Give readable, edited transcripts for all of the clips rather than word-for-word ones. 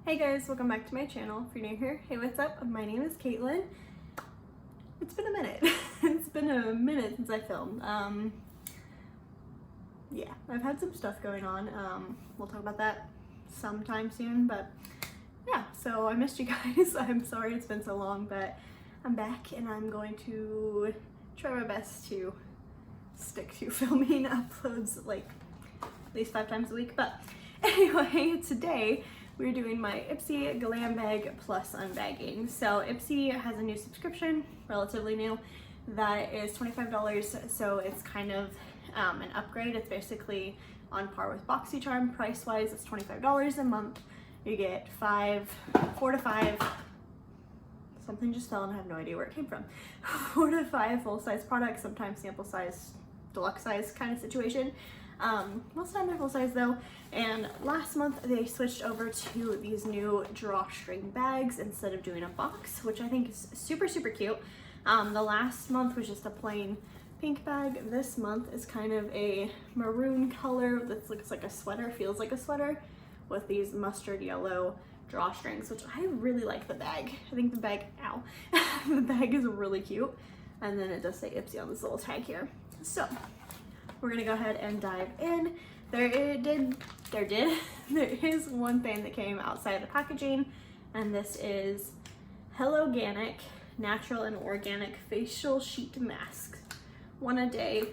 Hey guys, welcome back to my channel. If you're new here, hey, what's up? My name is Caitlin. It's been a minute. It's been a minute since I filmed. Yeah, I've had some stuff going on. We'll talk about that sometime soon, but yeah, so I missed you guys. I'm sorry it's been so long, but I'm back and I'm going to try my best to stick to filming uploads like at least 5 times a week. But anyway, today we're doing my Ipsy Glam bag plus unbagging. So Ipsy has a new subscription, relatively new, that is $25. So it's kind of an upgrade. It's basically on par with BoxyCharm. Price-wise, it's $25 a month. You get 4 to 5. Something just fell and I have no idea where it came from. 4 to 5 full-size products, sometimes sample size, deluxe size kind of situation. Most of the time they're full size though. And last month they switched over to these new drawstring bags instead of doing a box, which I think is super, super cute. The last month was just a plain pink bag. This month is kind of a maroon color that looks like a sweater, feels like a sweater, with these mustard yellow drawstrings, which I really like the bag. I think the bag, ow, the bag is really cute. And then it does say Ipsy on this little tag here. So we're gonna go ahead and dive in. There is one thing that came outside of the packaging, and this is Helloganic Natural and Organic Facial Sheet Masks. 1 a day.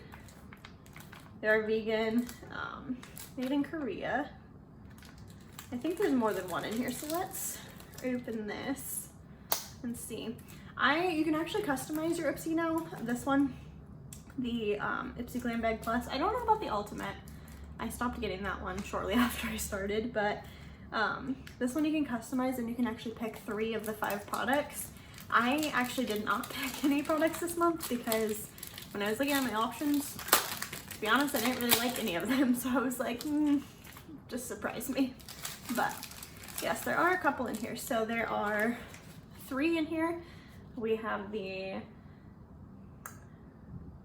They're vegan, made in Korea. I think there's more than one in here, so let's open this and see. You can actually customize your Ipsy now. This one, the Ipsy Glam Bag Plus. I don't know about the Ultimate. I stopped getting that one shortly after I started, but this one you can customize and you can actually pick 3 of the 5 products. I actually did not pick any products this month because when I was looking at my options, to be honest, I didn't really like any of them, so I was like, just surprise me. But yes, there are a couple in here. So there are 3 in here. We have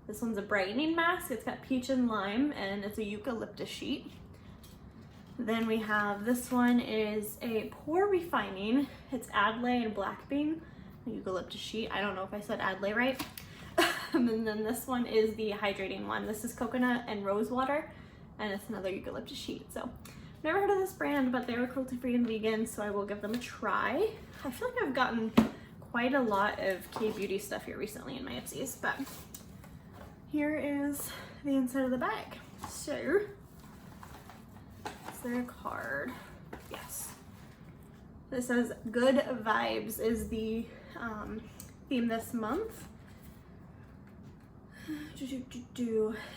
this one's a brightening mask. It's got peach and lime, and it's a eucalyptus sheet. Then we have, this one is a pore refining. It's Adlay and black bean, a eucalyptus sheet. I don't know if I said Adlay right. And then this one is the hydrating one. This is coconut and rose water, and it's another eucalyptus sheet. So never heard of this brand, but they were cruelty free and vegan, so I will give them a try. I feel like I've gotten quite a lot of K-beauty stuff here recently in my Ipsies, but here is the inside of the bag. So, is there a card? Yes. This says Good Vibes is the theme this month.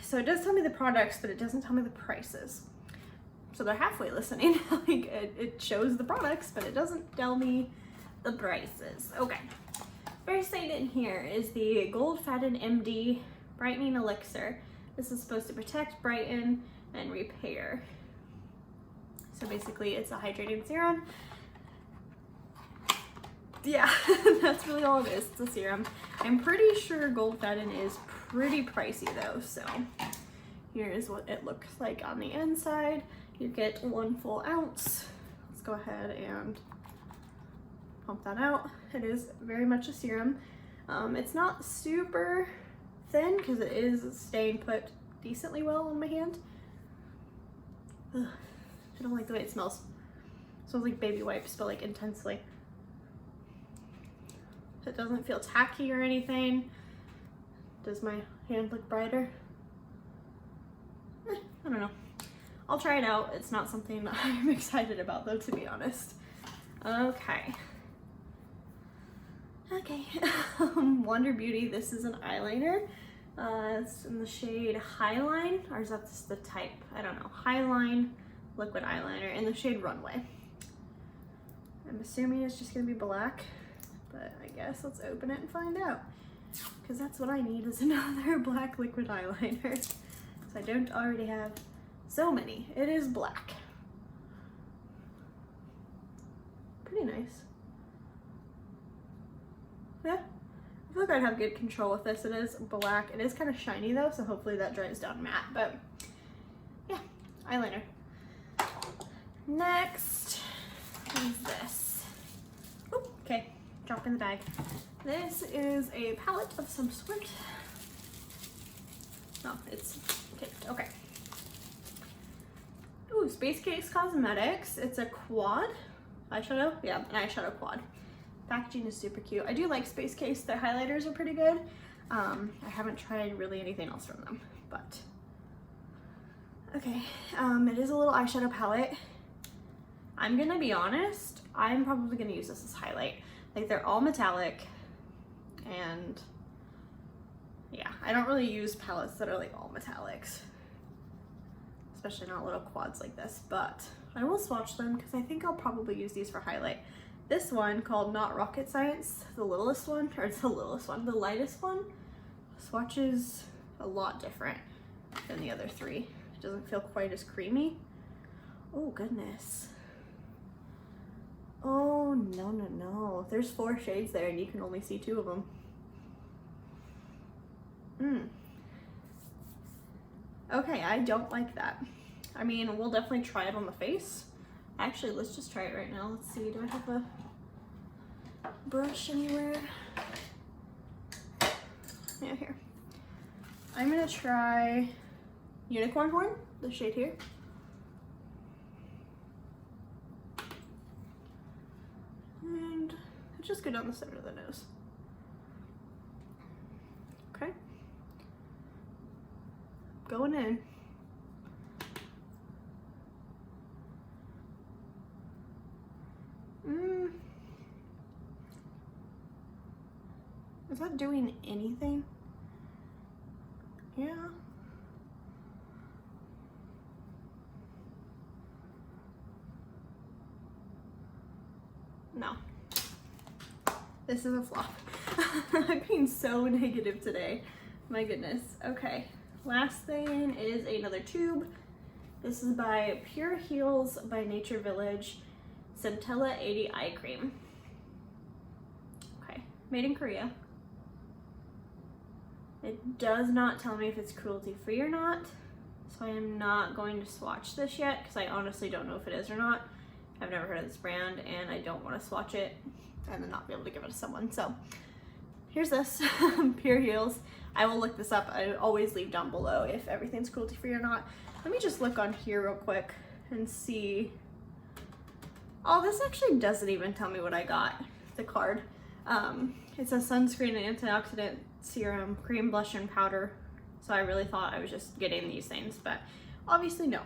So it does tell me the products, but it doesn't tell me the prices. So they're halfway listening. Like it shows the products, but it doesn't tell me the prices. Okay. First thing in here is the Gold Fatten MD Brightening Elixir. This is supposed to protect, brighten, and repair. So basically it's a hydrating serum. Yeah, that's really all it is. It's a serum. I'm pretty sure Gold Fatten is pretty pricey though, so here is what it looks like on the inside. You get 1 full ounce. Let's go ahead and pump that out. It is very much a serum. It's not super thin because it is staying put decently well on my hand. Ugh, I don't like the way it smells. It smells like baby wipes, but like intensely. It doesn't feel tacky or anything. Does my hand look brighter? I don't know. I'll try it out. It's not something I'm excited about though, to be honest. Okay. Wonder Beauty, this is an eyeliner. It's in the shade Highline, or is that just the type? I don't know. Highline liquid eyeliner in the shade Runway. I'm assuming it's just gonna be black, but I guess let's open it and find out. Because that's what I need, is another black liquid eyeliner. So I don't already have so many. It is black. Pretty nice. Yeah, I feel like I'd have good control with this. It is black. It is kind of shiny though, so hopefully that dries down matte, but yeah, eyeliner. Next is this. dropping the bag. This is a palette of some sort. No, it's taped. Okay. Ooh, Space Case Cosmetics. It's a quad eyeshadow. Yeah, an eyeshadow quad. Packaging is super cute. I do like Space Case. Their highlighters are pretty good. I haven't tried really anything else from them, but okay. It is a little eyeshadow palette. I'm gonna be honest, I'm probably gonna use this as highlight. Like, they're all metallic, and yeah, I don't really use palettes that are like all metallics, especially not little quads like this, but I will swatch them because I think I'll probably use these for highlight. This one, called Not Rocket Science, the littlest one, or it's the littlest one, the lightest one, swatches a lot different than the other three. It doesn't feel quite as creamy. Oh goodness. Oh no, no, no. There's 4 shades there and you can only see 2 of them. Okay, I don't like that. I mean, we'll definitely try it on the face. Actually, let's just try it right now. Let's see, do I have a brush anywhere? Yeah, here. I'm gonna try Unicorn Horn, the shade here. And just go down the center of the nose. Okay. Going in. Is that doing anything? Yeah. No. This is a flop. I'm being so negative today. My goodness. Okay. Last thing is another tube. This is by Pure Heals by Nature Village. Centella 80 Eye Cream. Okay. Made in Korea. It does not tell me if it's cruelty free or not, so I am not going to swatch this yet because I honestly don't know if it is or not. I've never heard of this brand and I don't want to swatch it and then not be able to give it to someone. So here's this, Pure Heals. I will look this up. I always leave down below if everything's cruelty free or not. Let me just look on here real quick and see. Oh, this actually doesn't even tell me what I got, the card. It's a sunscreen and antioxidant serum, cream, blush, and powder. So I really thought I was just getting these things, but obviously no.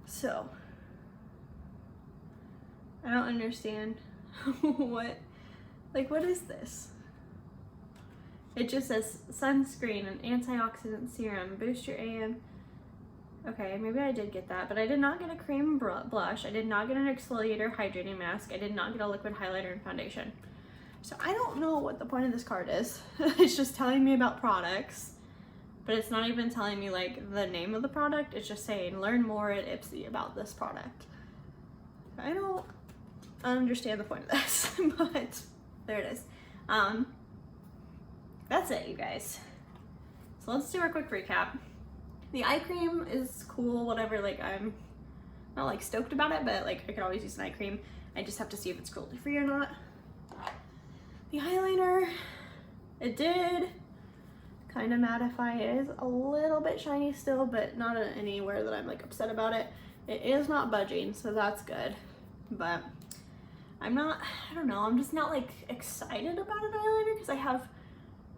So, I don't understand what is this? It just says sunscreen and antioxidant serum, boost your AM. Okay, maybe I did get that, but I did not get a cream blush. I did not get an exfoliator hydrating mask. I did not get a liquid highlighter and foundation. So I don't know what the point of this card is. It's just telling me about products, but it's not even telling me like the name of the product. It's just saying learn more at Ipsy about this product. I don't understand the point of this, but there it is. That's it, you guys. So let's do a quick recap. The eye cream is cool, whatever, like I'm not like stoked about it, but like I could always use an eye cream. I just have to see if it's cruelty free or not. The eyeliner, it did kind of mattify. It is a little bit shiny still, but not anywhere that I'm like upset about it. It is not budging, so that's good. But I don't know, I'm just not like excited about an eyeliner because I have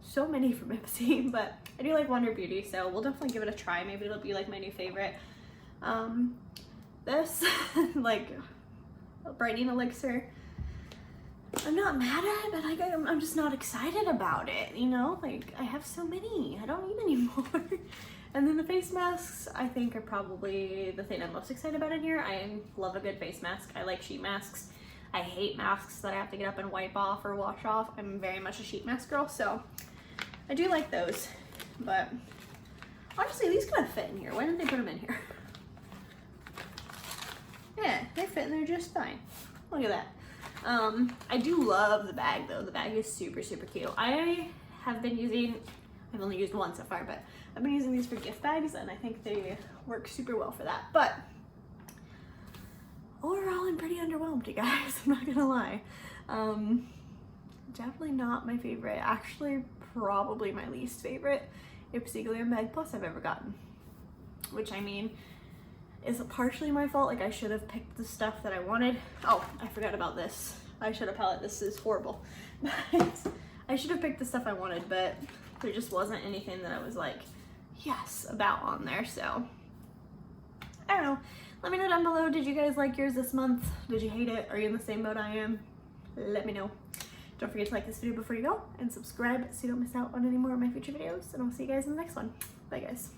so many from Ipsy, but I do like Wonder Beauty, so we'll definitely give it a try. Maybe it'll be like my new favorite. This, like, brightening elixir, I'm not mad at it, but like I'm just not excited about it, you know? Like, I have so many, I don't need any more. And then the face masks, I think, are probably the thing I'm most excited about in here. I love a good face mask. I like sheet masks. I hate masks that I have to get up and wipe off or wash off. I'm very much a sheet mask girl, so I do like those. But honestly, these kind of fit in here. Why didn't they put them in here? Yeah, they fit in there just fine. Look at that. I do love the bag though. The bag is super, super cute. I have been using, I've only used one so far, but I've been using these for gift bags and I think they work super well for that. But overall I'm pretty underwhelmed, you guys. I'm not gonna lie. Definitely not my favorite. Actually, probably my least favorite Ipsy Glam Bag Plus I've ever gotten. Which, I mean, is partially my fault. Like, I should have picked the stuff that I wanted. Oh, I forgot about this. Eyeshadow palette. This is horrible. But I should have picked the stuff I wanted, but there just wasn't anything that I was like, yes, about on there. So, I don't know. Let me know down below. Did you guys like yours this month? Did you hate it? Are you in the same boat I am? Let me know. Don't forget to like this video before you go and subscribe so you don't miss out on any more of my future videos. And I'll see you guys in the next one. Bye, guys.